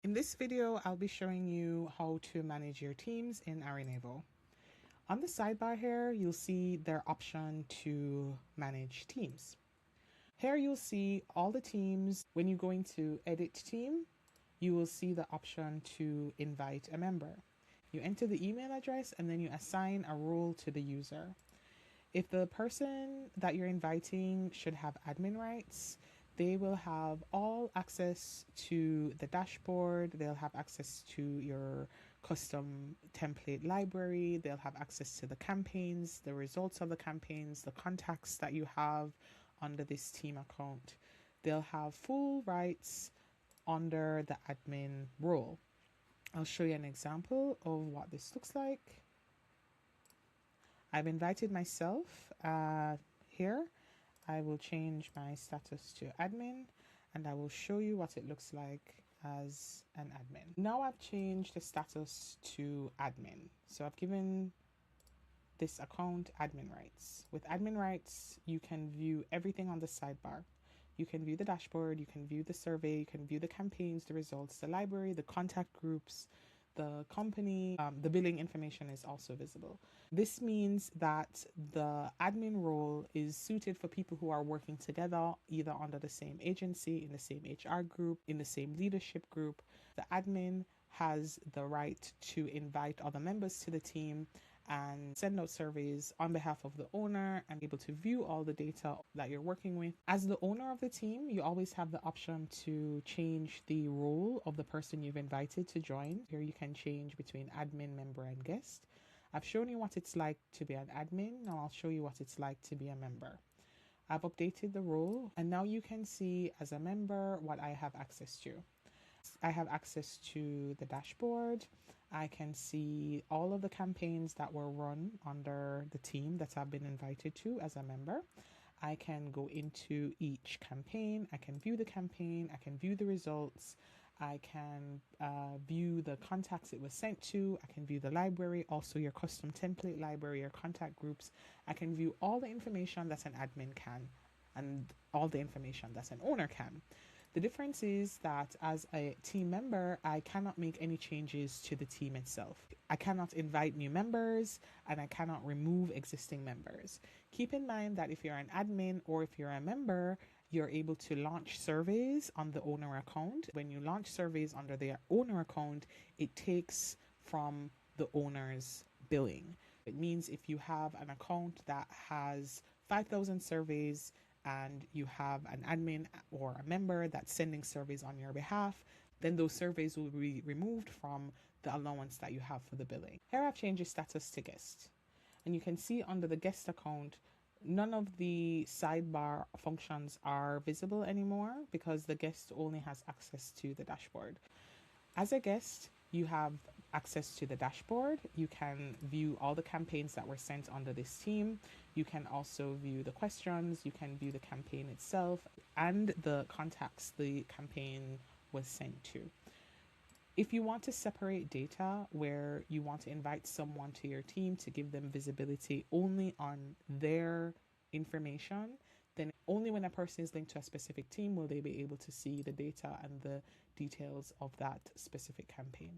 In this video, I'll be showing you how to manage your teams in Arenevo. On the sidebar here, you'll see their option to manage teams. Here you'll see all the teams. When you go into edit team, you will see the option to invite a member. You enter the email address and then you assign a role to the user. If the person that you're inviting should have admin rights, they will have all access to the dashboard. They'll have access to your custom template library. They'll have access to the campaigns, the results of the campaigns, the contacts that you have under this team account. They'll have full rights under the admin role. I'll show you an example of what this looks like. I've invited myself here. I will change my status to admin and I will show you what it looks like as an admin. Now I've changed the status to admin. So I've given this account admin rights. With admin rights, you can view everything on the sidebar. You can view the dashboard, you can view the survey, you can view the campaigns, the results, the library, the contact groups, the company, the billing information is also visible. This means that the admin role is suited for people who are working together, either under the same agency, in the same HR group, in the same leadership group. The admin has the right to invite other members to the team and send out surveys on behalf of the owner and able to view all the data that you're working with. As the owner of the team, you always have the option to change the role of the person you've invited to join. Here you can change between admin, member, and guest. I've shown you what it's like to be an admin. Now I'll show you what it's like to be a member. I've updated the role and now you can see as a member what I have access to. I have access to the dashboard. I can see all of the campaigns that were run under the team that I've been invited to as a member. I can go into each campaign. I can view the campaign. I can view the results. I can view the contacts it was sent to. I can view the library, also your custom template library, your contact groups. I can view all the information that an admin can and all the information that an owner can. The difference is that as a team member, I cannot make any changes to the team itself. I cannot invite new members and I cannot remove existing members. Keep in mind that if you're an admin or if you're a member, you're able to launch surveys on the owner account. When you launch surveys under the owner account, it takes from the owner's billing. It means if you have an account that has 5,000 surveys, and you have an admin or a member that's sending surveys on your behalf, then those surveys will be removed from the allowance that you have for the billing. Here I've changed the status to guest. And you can see under the guest account, none of the sidebar functions are visible anymore because the guest only has access to the dashboard. As a guest, you have access to the dashboard. You can view all the campaigns that were sent under this team. You can also view the questions. You can view the campaign itself and the contacts the campaign was sent to. If you want to separate data where you want to invite someone to your team to give them visibility only on their information, then only when a person is linked to a specific team will they be able to see the data and the details of that specific campaign.